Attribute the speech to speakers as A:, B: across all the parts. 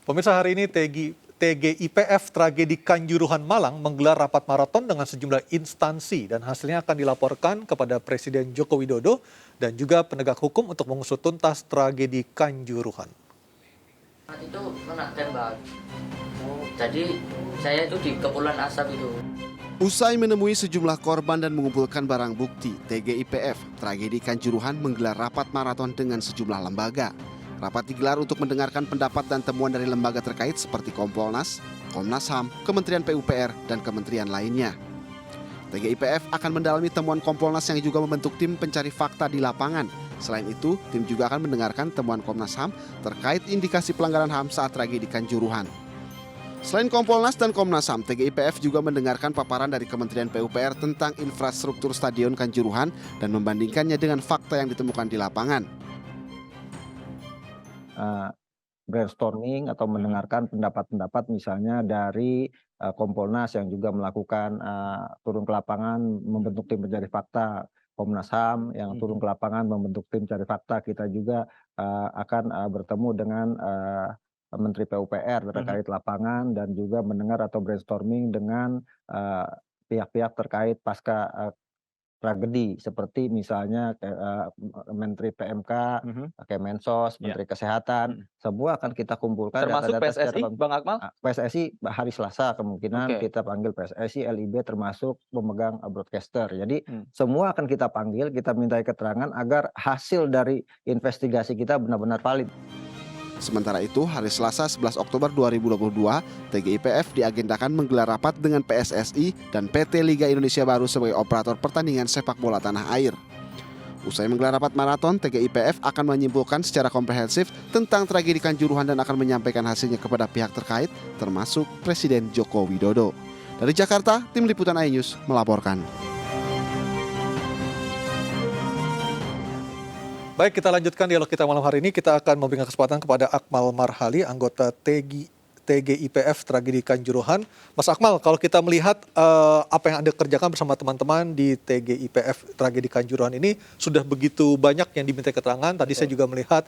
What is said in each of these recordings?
A: Pemirsa, hari ini TGIPF Tragedi Kanjuruhan Malang menggelar rapat maraton dengan sejumlah instansi dan hasilnya akan dilaporkan kepada Presiden Joko Widodo dan juga penegak hukum untuk mengusut tuntas tragedi Kanjuruhan.
B: Itu kena tembak. Jadi saya itu di kepulan asap itu.
C: Usai menemui sejumlah korban dan mengumpulkan barang bukti, TGIPF Tragedi Kanjuruhan menggelar rapat maraton dengan sejumlah lembaga. Rapat digelar untuk mendengarkan pendapat dan temuan dari lembaga terkait seperti Kompolnas, Komnas HAM, Kementerian PUPR, dan kementerian lainnya. TGIPF akan mendalami temuan Kompolnas yang juga membentuk tim pencari fakta di lapangan. Selain itu, tim juga akan mendengarkan temuan Komnas HAM terkait indikasi pelanggaran HAM saat tragedi Kanjuruhan. Selain Kompolnas dan Komnas HAM, TGIPF juga mendengarkan paparan dari Kementerian PUPR tentang infrastruktur Stadion Kanjuruhan dan membandingkannya dengan fakta yang ditemukan di lapangan.
D: Brainstorming atau mendengarkan pendapat-pendapat misalnya dari Kompolnas yang juga melakukan turun ke lapangan membentuk tim pencari fakta, Komnas HAM yang turun ke lapangan membentuk tim pencari fakta. Kita juga akan bertemu dengan Menteri PUPR terkait lapangan dan juga mendengar atau brainstorming dengan pihak-pihak terkait pasca tragedi seperti misalnya Menteri PMK, Kemensos, Menteri Kesehatan, semua akan kita kumpulkan
E: termasuk
D: data-data
E: PSSI, Bang Akmal?
D: PSSI hari Selasa kemungkinan kita panggil PSSI, LIB termasuk pemegang broadcaster. Jadi semua akan kita panggil, kita mintai keterangan agar hasil dari investigasi kita benar-benar valid.
C: Sementara itu, hari Selasa 11 Oktober 2022, TGIPF diagendakan menggelar rapat dengan PSSI dan PT Liga Indonesia Baru sebagai operator pertandingan sepak bola tanah air. Usai menggelar rapat maraton, TGIPF akan menyimpulkan secara komprehensif tentang tragedi Kanjuruhan dan akan menyampaikan hasilnya kepada pihak terkait, termasuk Presiden Joko Widodo. Dari Jakarta, Tim Liputan iNews melaporkan.
A: Baik, kita lanjutkan dialog kita malam hari ini. Kita akan memberikan kesempatan kepada Akmal Marhali, anggota TGIPF Tragedi Kanjuruhan. Mas Akmal, kalau kita melihat apa yang Anda kerjakan bersama teman-teman di TGIPF Tragedi Kanjuruhan ini sudah begitu banyak yang diminta keterangan. Tadi saya juga melihat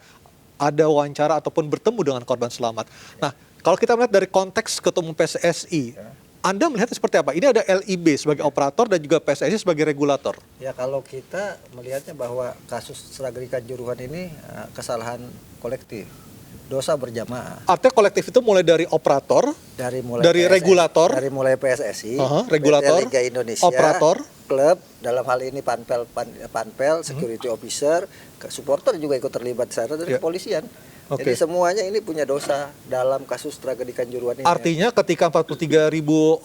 A: ada wawancara ataupun bertemu dengan korban selamat. Nah, kalau kita melihat dari konteks Ketua Umum PSSI, Anda melihatnya seperti apa? Ini ada LIB sebagai operator dan juga PSSI sebagai regulator.
F: Ya, kalau kita melihatnya bahwa kasus tragedi Kanjuruhan ini kesalahan kolektif, dosa berjamaah.
A: Artinya kolektif itu mulai dari operator, dari regulator,
F: dari mulai PSSI,
A: regulator,
F: Liga Indonesia,
A: operator,
F: klub, dalam hal ini panpel, security officer, supporter juga ikut terlibat di sana, dari kepolisian. Jadi semuanya ini punya dosa dalam kasus tragedi Kanjuruhan ini.
A: Artinya ketika 43.000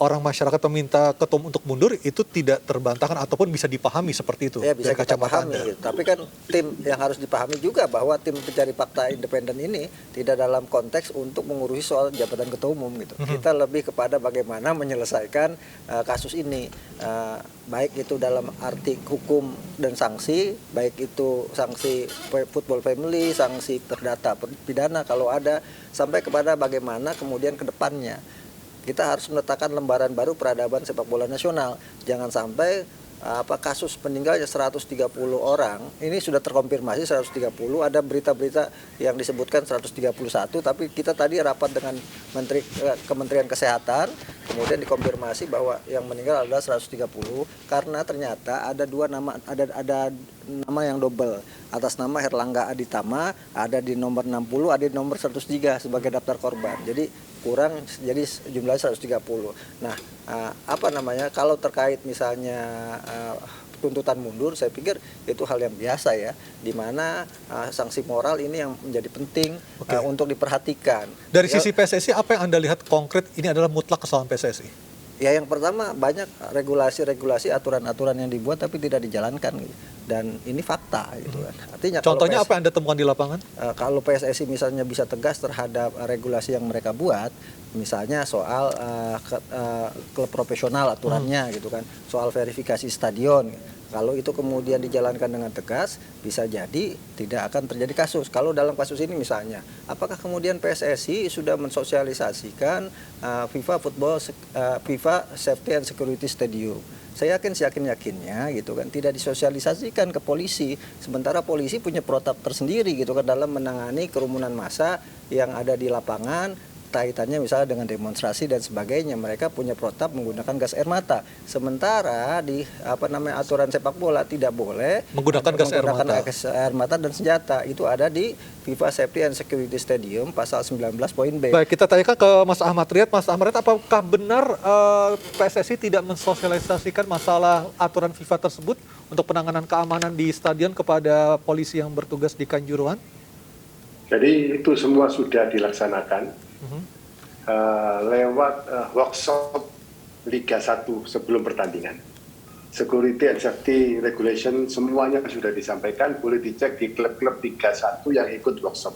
A: orang masyarakat meminta Ketua Umum untuk mundur, itu tidak terbantahkan ataupun bisa dipahami seperti itu?
F: Ya, bisa kita pahami. Tapi kan tim yang harus dipahami juga bahwa tim pencari fakta independen ini tidak dalam konteks untuk mengurusi soal jabatan Ketua Umum gitu. Kita lebih kepada bagaimana menyelesaikan kasus ini. Baik itu dalam arti hukum dan sanksi, baik itu sanksi football family, sanksi perdata pidana kalau ada, sampai kepada bagaimana kemudian ke depannya. Kita harus meletakkan lembaran baru peradaban sepak bola nasional. Jangan sampai kasus meninggalnya 130 orang, ini sudah terkonfirmasi 130, ada berita-berita yang disebutkan 131, tapi kita tadi rapat dengan Kementerian Kesehatan, kemudian dikonfirmasi bahwa yang meninggal adalah 130 karena ternyata ada ada nama yang double. Atas nama Herlangga Aditama, ada di nomor 60, ada di nomor 103 sebagai daftar korban. Jadi kurang, jadi jumlahnya 130. Nah, kalau terkait misalnya tuntutan mundur, saya pikir itu hal yang biasa ya, di mana sanksi moral ini yang menjadi penting untuk diperhatikan.
A: Dari sisi PSSI, apa yang Anda lihat konkret ini adalah mutlak kesalahan PSSI?
F: Ya, yang pertama banyak regulasi-regulasi, aturan-aturan yang dibuat tapi tidak dijalankan gitu. Dan ini fakta gitu kan. Artinya
A: contohnya apa yang Anda temukan di lapangan?
F: Kalau PSSI misalnya bisa tegas terhadap regulasi yang mereka buat, misalnya soal klub profesional aturannya gitu kan, soal verifikasi stadion. Kalau itu kemudian dijalankan dengan tegas, bisa jadi tidak akan terjadi kasus. Kalau dalam kasus ini misalnya, apakah kemudian PSSI sudah mensosialisasikan FIFA Safety and Security Stadium? Saya yakinnya gitu kan, tidak disosialisasikan ke polisi. Sementara polisi punya protap tersendiri gitu kan dalam menangani kerumunan massa yang ada di lapangan, kaitannya misalnya dengan demonstrasi dan sebagainya, mereka punya protap menggunakan gas air mata. Sementara di aturan sepak bola tidak boleh
A: Menggunakan gas air mata
F: dan senjata. Itu ada di FIFA Safety and Security Stadium pasal 19 poin B.
A: Baik, kita tanyakan ke Mas Ahmad Riyad. Mas Ahmad Riyad, apakah benar PSSI tidak mensosialisasikan masalah aturan FIFA tersebut untuk penanganan keamanan di stadion kepada polisi yang bertugas di Kanjuruhan?
E: Jadi itu semua sudah dilaksanakan lewat workshop Liga 1 sebelum pertandingan. Security and Safety Regulation semuanya sudah disampaikan, boleh dicek di klub-klub Liga 1 yang ikut workshop.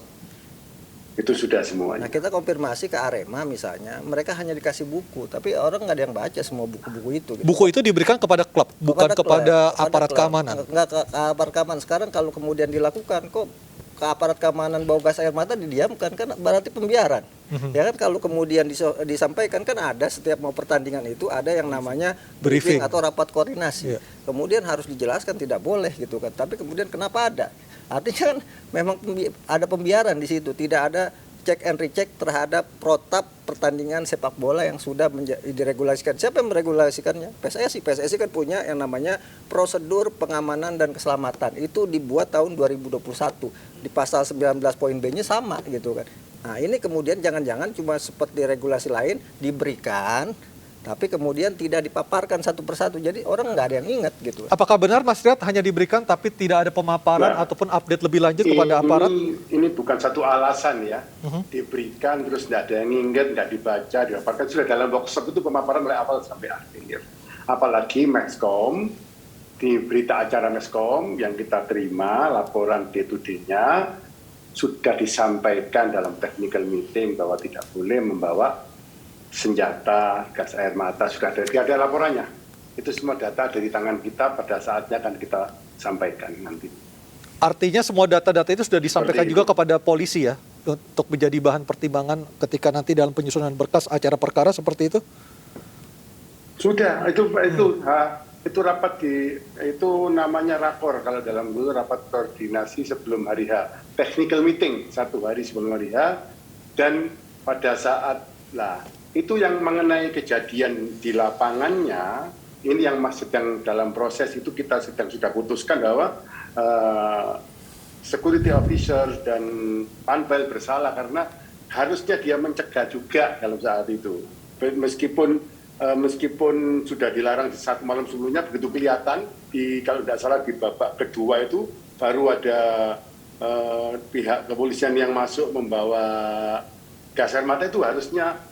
E: Itu sudah semuanya.
F: Nah, kita konfirmasi ke Arema misalnya, mereka hanya dikasih buku, tapi orang nggak ada yang baca semua buku-buku itu. Gitu.
A: Buku itu diberikan kepada klub, bukan kepada aparat keamanan.
F: Nggak ke aparat keamanan. Sekarang kalau kemudian dilakukan, kok ke aparat keamanan bawa gas air mata didiamkan, kan berarti pembiaran. Ya kan, kalau kemudian disampaikan, kan ada setiap mau pertandingan itu ada yang namanya briefing atau rapat koordinasi. Kemudian harus dijelaskan tidak boleh gitu kan. Tapi kemudian kenapa ada? Artinya kan memang ada pembiaran di situ, tidak ada cek and recheck terhadap protap pertandingan sepak bola yang sudah diregulasikan. Siapa yang meregulasikannya? PSSI. PSSI kan punya yang namanya prosedur pengamanan dan keselamatan. Itu dibuat tahun 2021. Di pasal 19 poin B-nya sama gitu kan. Nah, ini kemudian jangan-jangan cuma seperti regulasi lain diberikan, tapi kemudian tidak dipaparkan satu persatu. Jadi orang nggak ada yang ingat gitu.
A: Apakah benar Mas Riyad hanya diberikan tapi tidak ada pemaparan ataupun update lebih lanjut kepada aparat?
E: Ini bukan satu alasan ya. Diberikan terus tidak ada yang ingat, tidak dibaca, dipaparkan. Sudah dalam workshop itu pemaparan mulai awal sampai akhir. Apalagi Meskom, di berita acara Meskom yang kita terima laporan D2D-nya sudah disampaikan dalam technical meeting bahwa tidak boleh membawa senjata, gas air mata, sudah ada laporannya. Itu semua data dari tangan kita, pada saatnya akan kita sampaikan nanti.
A: Artinya semua data-data itu sudah disampaikan juga kepada polisi ya, untuk menjadi bahan pertimbangan ketika nanti dalam penyusunan berkas acara perkara seperti itu?
E: Sudah, itu rapat itu namanya rakor kalau dalam dulu, rapat koordinasi sebelum hari H, technical meeting 1 hari sebelum hari H, dan pada saat itu yang mengenai kejadian di lapangannya, ini yang sedang dalam proses, itu kita sudah putuskan bahwa security officer dan panpel bersalah karena harusnya dia mencegah juga dalam saat itu. Meskipun sudah dilarang di satu malam sebelumnya, begitu kelihatan kalau tidak salah di babak kedua itu baru ada pihak kepolisian yang masuk membawa gas air mata, itu harusnya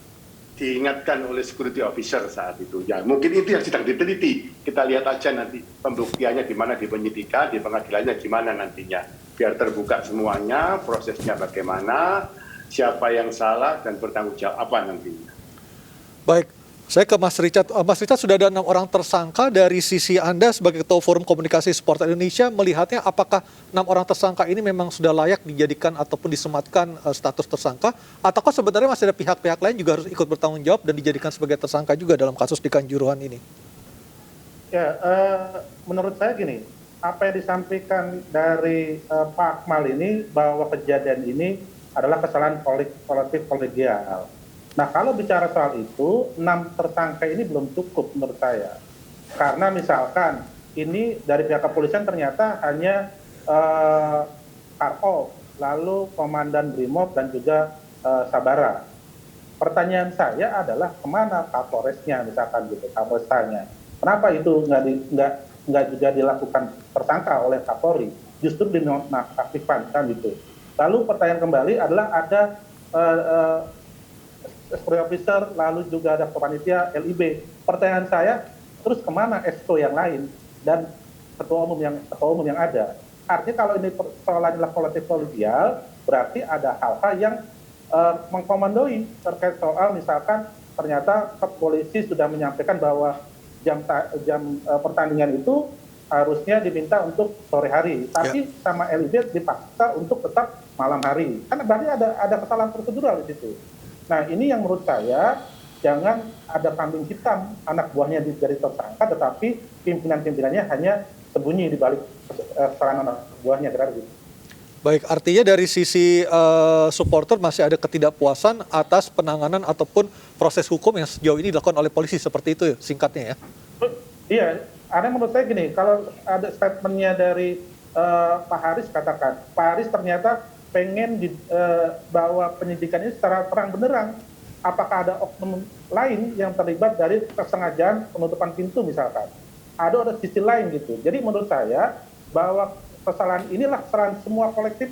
E: diingatkan oleh security officer saat itu. Ya, mungkin itu yang sedang diteliti. Kita lihat aja nanti pembuktiannya di mana, di penyidikan, di pengadilannya gimana nantinya. Biar terbuka semuanya, prosesnya bagaimana, siapa yang salah dan bertanggung jawab apa nantinya.
A: Baik, saya ke Mas Richard. Mas Richard, sudah ada 6 orang tersangka. Dari sisi Anda sebagai Ketua Forum Komunikasi Sport Indonesia, melihatnya apakah 6 orang tersangka ini memang sudah layak dijadikan ataupun disematkan status tersangka, ataukah sebenarnya masih ada pihak-pihak lain juga harus ikut bertanggung jawab dan dijadikan sebagai tersangka juga dalam kasus di Kanjuruhan ini?
G: Ya, menurut saya gini, apa yang disampaikan dari Pak Akmal ini bahwa kejadian ini adalah kesalahan kolektif kolegial. Nah, kalau bicara soal itu, 6 tersangka ini belum cukup menurut saya. Karena misalkan ini dari pihak kepolisian ternyata hanya Karpol, lalu Komandan Brimob dan juga Sabara. Pertanyaan saya adalah kemana Kapolresnya misalkan gitu, Kapolrestanya. Kenapa itu nggak juga dilakukan tersangka oleh Kapolri? Justru dinonaktifkan kan gitu. Lalu pertanyaan kembali adalah ada security officer, lalu juga ada panitia LIB. Pertanyaan saya, terus kemana exco yang lain dan ketua umum yang ada? Artinya kalau ini persoalan adalah kolektif kolegial, berarti ada hal-hal yang mengkomandoi terkait soal misalkan ternyata polisi sudah menyampaikan bahwa jam pertandingan itu harusnya diminta untuk sore hari, tapi sama LIB dipaksa untuk tetap malam hari. Kan berarti ada kesalahan prosedural di situ. Nah, ini yang menurut saya jangan ada kambing hitam anak buahnya jadi tersangka, tetapi pimpinan-pimpinannya hanya sembunyi di balik kesalahan anak buahnya, berarti.
A: Baik, artinya dari sisi supporter masih ada ketidakpuasan atas penanganan ataupun proses hukum yang sejauh ini dilakukan oleh polisi, seperti itu ya, singkatnya ya?
G: Iya, ada menurut saya gini, kalau ada statementnya dari Pak Haris katakan, Pak Haris ternyata pengen bahwa penyidikan ini secara terang benderang. Apakah ada oknum lain yang terlibat dari kesengajaan penutupan pintu misalkan? Ada sisi lain gitu. Jadi menurut saya bahwa kesalahan inilah kesalahan semua kolektif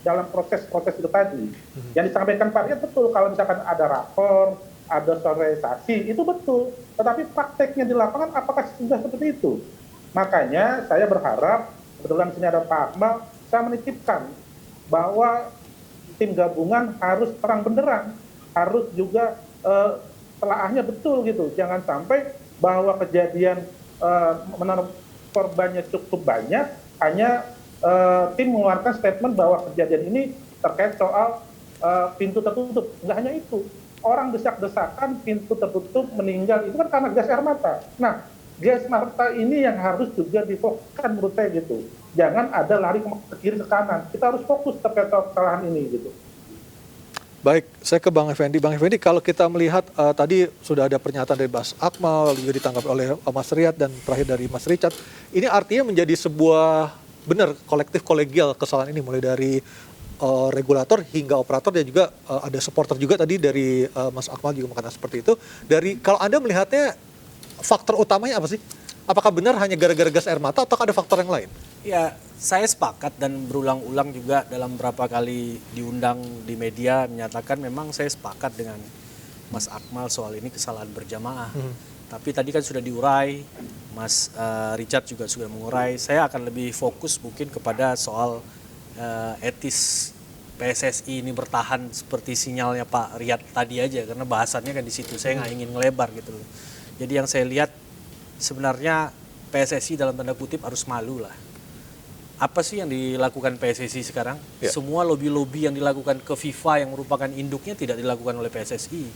G: dalam proses-proses itu tadi. Yang disampaikan Pak Riyad betul, kalau misalkan ada rapor, ada sosialisasi, itu betul. Tetapi prakteknya di lapangan apakah sudah seperti itu? Makanya saya berharap, kebetulan di sini ada Pak Akmal, saya menitipkan bahwa tim gabungan harus terang benderang, harus juga telaahnya betul gitu. Jangan sampai bahwa kejadian menaruh korbannya cukup banyak, hanya tim mengeluarkan statement bahwa kejadian ini terkait soal pintu tertutup. Nggak hanya itu, orang desak-desakan, pintu tertutup, meninggal, itu kan karena gas air mata. Nah, gas mata ini yang harus juga difokuskan menurut saya gitu. Jangan ada lari ke kiri ke kanan. Kita harus fokus terkait kesalahan ini gitu.
A: Baik, saya ke Bang Effendi. Bang Effendi, kalau kita melihat tadi sudah ada pernyataan dari Mas Akmal, juga ditanggapi oleh Mas Riyad dan terakhir dari Mas Richard. Ini artinya menjadi sebuah benar kolektif kolegial kesalahan ini, mulai dari regulator hingga operator dan juga ada supporter juga tadi dari Mas Akmal juga mengatakan seperti itu. Dari kalau Anda melihatnya faktor utamanya apa sih? Apakah benar hanya gara-gara gas air mata atau ada faktor yang lain?
H: Ya, saya sepakat dan berulang-ulang juga dalam beberapa kali diundang di media menyatakan memang saya sepakat dengan Mas Akmal soal ini kesalahan berjamaah. Tapi tadi kan sudah diurai, Mas Richard juga sudah mengurai. Saya akan lebih fokus mungkin kepada soal etis PSSI ini bertahan seperti sinyalnya Pak Riyad tadi aja, karena bahasannya kan di situ. Saya nggak ingin ngelebar gitu loh. Jadi yang saya lihat sebenarnya PSSI dalam tanda kutip harus malu lah. Apa sih yang dilakukan PSSI sekarang?
A: Ya.
H: Semua lobby-lobby yang dilakukan ke FIFA yang merupakan induknya tidak dilakukan oleh PSSI.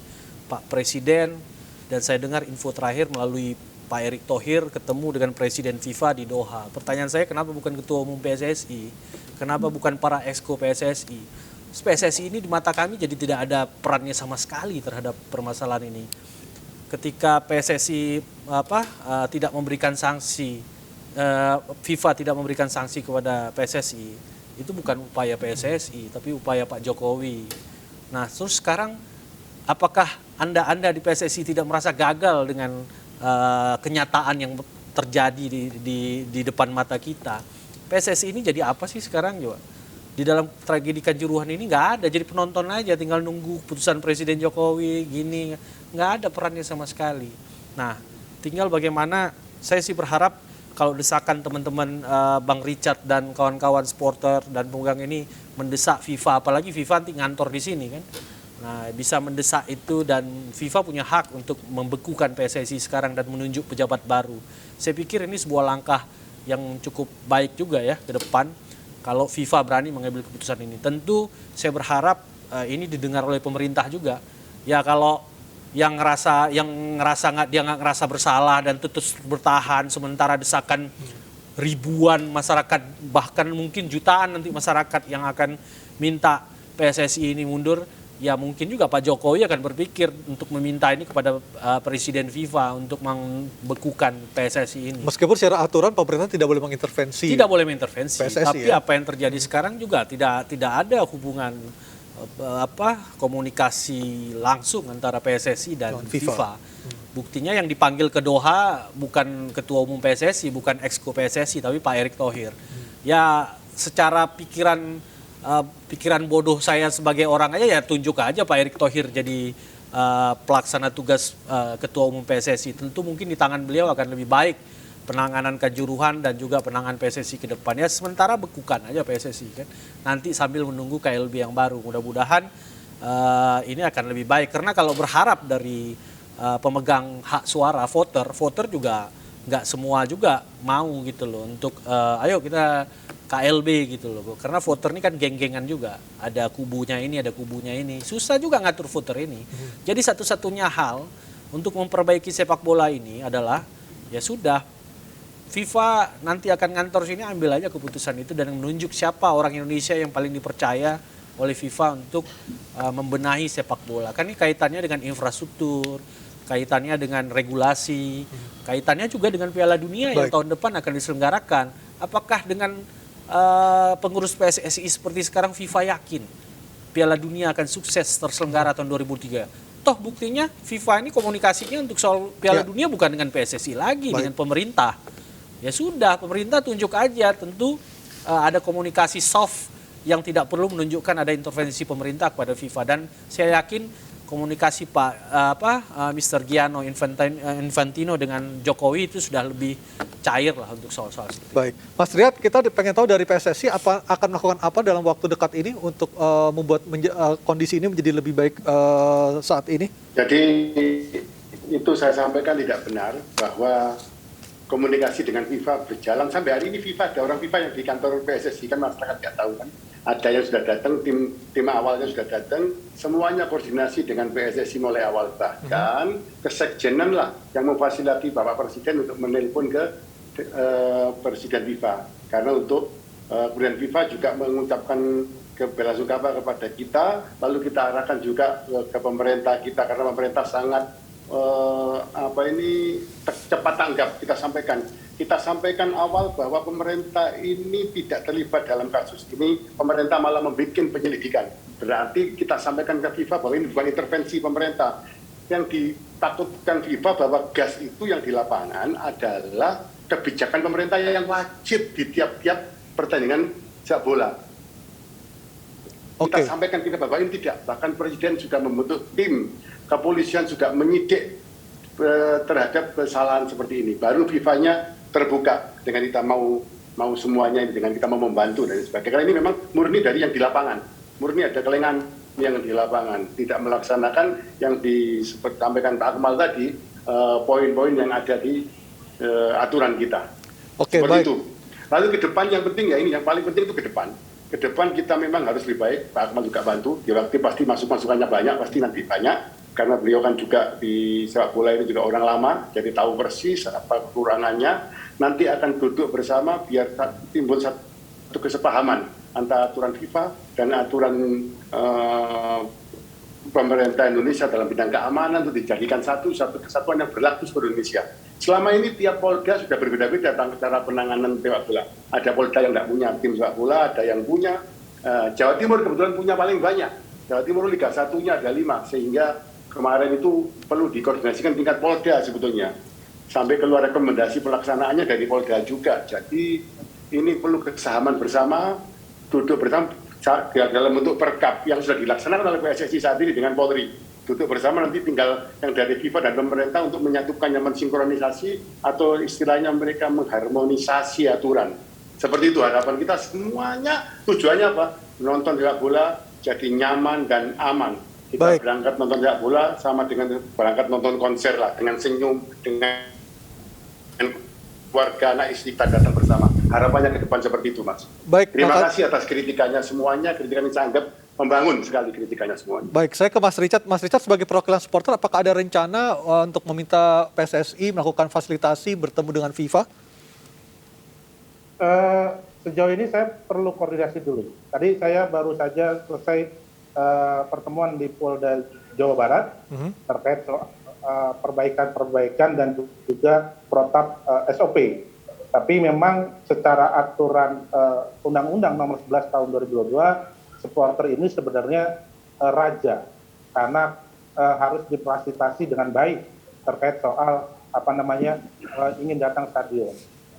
H: Pak Presiden, dan saya dengar info terakhir melalui Pak Erick Thohir ketemu dengan Presiden FIFA di Doha. Pertanyaan saya, kenapa bukan Ketua Umum PSSI? Kenapa bukan para exco PSSI? PSSI ini di mata kami jadi tidak ada perannya sama sekali terhadap permasalahan ini. Ketika PSSI tidak memberikan sanksi, FIFA tidak memberikan sanksi kepada PSSI, itu bukan upaya PSSI, tapi upaya Pak Jokowi. Nah, terus sekarang apakah Anda di PSSI tidak merasa gagal dengan kenyataan yang terjadi di depan mata kita? PSSI ini jadi apa sih sekarang juga? Di dalam tragedi Kanjuruhan ini nggak ada, jadi penonton aja, tinggal nunggu putusan Presiden Jokowi, gini, nggak ada perannya sama sekali. Nah, tinggal bagaimana, saya sih berharap kalau desakan teman-teman Bang Richard dan kawan-kawan supporter dan pemegang ini mendesak FIFA, apalagi FIFA nanti ngantor di sini kan. Nah, bisa mendesak itu dan FIFA punya hak untuk membekukan PSSI sekarang dan menunjuk pejabat baru. Saya pikir ini sebuah langkah yang cukup baik juga ya ke depan kalau FIFA berani mengambil keputusan ini. Tentu saya berharap ini didengar oleh pemerintah juga. Ya kalau yang ngerasa dia nggak ngerasa bersalah dan terus bertahan sementara desakan ribuan masyarakat, bahkan mungkin jutaan nanti masyarakat yang akan minta PSSI ini mundur, ya mungkin juga Pak Jokowi akan berpikir untuk meminta ini kepada Presiden FIFA untuk membekukan PSSI ini.
A: Meskipun secara aturan pemerintah tidak boleh mengintervensi.
H: Tidak boleh mengintervensi,
A: PSSI,
H: tapi
A: ya?
H: apa yang terjadi sekarang juga tidak ada hubungan komunikasi langsung antara PSSI dan FIFA. Buktinya yang dipanggil ke Doha bukan Ketua Umum PSSI, bukan exco PSSI, tapi Pak Erick Thohir. Ya secara pikiran bodoh saya sebagai orang aja, ya tunjuk aja Pak Erick Thohir jadi pelaksana tugas Ketua Umum PSSI. Tentu mungkin di tangan beliau akan lebih baik penanganan Kanjuruhan dan juga penanganan PSSI ke depannya. Sementara bekukan aja PSSI kan. Nanti sambil menunggu KLB yang baru. Mudah-mudahan ini akan lebih baik. Karena kalau berharap dari pemegang hak suara, voter juga nggak semua juga mau gitu loh. Untuk ayo kita KLB gitu loh. Karena voter ini kan geng-gengan juga. Ada kubunya ini, ada kubunya ini. Susah juga ngatur voter ini. Jadi satu-satunya hal untuk memperbaiki sepak bola ini adalah ya sudah, FIFA nanti akan ngantor sini, ambil aja keputusan itu dan menunjuk siapa orang Indonesia yang paling dipercaya oleh FIFA untuk membenahi sepak bola. Kan ini kaitannya dengan infrastruktur, kaitannya dengan regulasi, kaitannya juga dengan Piala Dunia yang tahun depan akan diselenggarakan. Apakah dengan pengurus PSSI seperti sekarang FIFA yakin Piala Dunia akan sukses terselenggara tahun 2003? Toh buktinya FIFA ini komunikasinya untuk soal Piala Dunia bukan dengan PSSI lagi, dengan pemerintah. Ya sudah, pemerintah tunjuk aja, tentu ada komunikasi soft yang tidak perlu menunjukkan ada intervensi pemerintah kepada FIFA, dan saya yakin komunikasi Mr. Gianni Infantino dengan Jokowi itu sudah lebih cair lah untuk soal-soal itu.
A: Baik, Mas Riyad, kita pengen tahu dari PSSI akan melakukan apa dalam waktu dekat ini untuk membuat kondisi ini menjadi lebih baik saat ini?
E: Jadi itu saya sampaikan tidak benar bahwa komunikasi dengan FIFA berjalan sampai hari ini. FIFA, ada orang FIFA yang di kantor PSSI, kan masyarakat nggak tahu kan. Ada yang sudah datang, tim awalnya sudah datang, semuanya koordinasi dengan PSSI mulai awal. Bahkan kesekjenan lah yang memfasilitasi Bapak Presiden untuk menelpon ke Presiden FIFA. Karena untuk kemudian FIFA juga mengucapkan belasungkawa kepada kita, lalu kita arahkan juga ke pemerintah kita, karena pemerintah sangat cepat tanggap. Kita sampaikan awal bahwa pemerintah ini tidak terlibat dalam kasus ini, pemerintah malah membuat penyelidikan. Berarti kita sampaikan ke FIFA bahwa ini bukan intervensi pemerintah. Yang ditakutkan FIFA bahwa gas itu yang di lapangan adalah kebijakan pemerintah yang wajib di tiap-tiap pertandingan sepak bola. Kita sampaikan kita bahwa ini tidak. Bahkan Presiden sudah membentuk tim, kepolisian juga menyidik terhadap kesalahan seperti ini. Baru FIFA-nya terbuka dengan kita mau semuanya ini, dengan kita mau membantu dan sebagainya. Karena ini memang murni dari yang di lapangan, murni ada kelengan yang di lapangan, tidak melaksanakan yang disampaikan Pak Akmal tadi, poin-poin yang ada di aturan kita. Seperti itu. Lalu ke depan yang penting ya ini, yang paling penting itu ke depan. Ke depan kita memang harus lebih baik. Pak Akmal juga bantu. Di waktu pasti masukannya banyak, pasti nanti banyak. Karena beliau kan juga di sepak bola ini juga orang lama, jadi tahu persis apa kekurangannya. Nanti akan duduk bersama biar timbul satu kesepahaman antara aturan FIFA dan aturan pemerintah Indonesia dalam bidang keamanan untuk dijadikan satu kesatuan yang berlaku seluruh Indonesia. Selama ini tiap Polda sudah berbeda-beda tentang cara penanganan sepak bola. Ada Polda yang tidak punya tim sepak bola, ada yang punya. Jawa Timur kebetulan punya paling banyak. Jawa Timur Liga 1-nya ada 5, sehingga kemarin itu perlu dikoordinasikan tingkat Polda sebetulnya. Sampai keluar rekomendasi pelaksanaannya dari Polda juga. Jadi ini perlu kesepahaman bersama, duduk bersama dalam bentuk perkap yang sudah dilaksanakan oleh PSSI saat ini dengan Polri. Duduk bersama, nanti tinggal yang dari FIFA dan pemerintah untuk menyatukannya, mensinkronisasi, atau istilahnya mereka mengharmonisasi aturan. Seperti itu harapan kita semuanya. Tujuannya apa? Menonton sepak bola jadi nyaman dan aman. Kita berangkat nonton sepak bola sama dengan berangkat nonton konser lah, dengan senyum, dengan keluarga, anak istri kita datang bersama. Harapannya ke depan seperti itu, Mas. Terima kasih atas kritikannya semuanya. Kritikan ini saya anggap membangun sekali kritikannya semuanya.
A: Baik, saya ke Mas Richard. Mas Richard sebagai perwakilan supporter, apakah ada rencana untuk meminta PSSI melakukan fasilitasi bertemu dengan FIFA?
G: Sejauh ini saya perlu koordinasi dulu. Tadi saya baru saja selesai pertemuan di Polda Jawa Barat terkait perbaikan-perbaikan dan juga protap SOP. Tapi memang secara aturan Undang-Undang Nomor 11 Tahun 2022, supporter ini sebenarnya raja karena harus difasilitasi dengan baik terkait soal ingin datang stadion.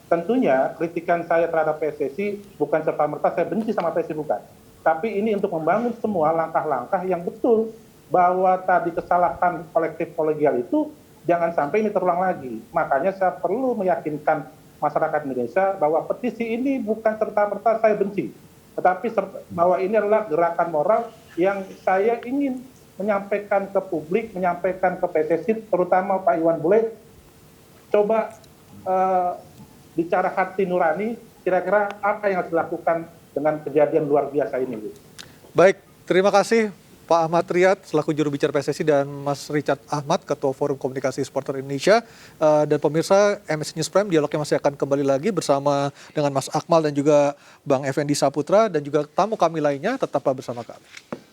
G: Tentunya kritikan saya terhadap PSSI bukan serta-merta saya benci sama PSSI, bukan. Tapi ini untuk membangun semua langkah-langkah yang betul bahwa tadi kesalahan kolektif kolegial itu jangan sampai ini terulang lagi. Makanya saya perlu meyakinkan masyarakat Indonesia bahwa petisi ini bukan serta-merta saya benci, tetapi bahwa ini adalah gerakan moral yang saya ingin menyampaikan ke publik, menyampaikan ke PSSI, terutama Pak Iwan Bule, coba bicara hati nurani, kira-kira apa yang harus dilakukan dengan kejadian luar biasa ini.
A: Baik, terima kasih Pak Ahmad Riyad selaku juru bicara PSSI dan Mas Richard Ahmad Ketua Forum Komunikasi Supporter Indonesia. Dan pemirsa MS News Prime dialognya masih akan kembali lagi bersama dengan Mas Akmal dan juga Bang Effendi Saputra dan juga tamu kami lainnya. Tetaplah bersama kami.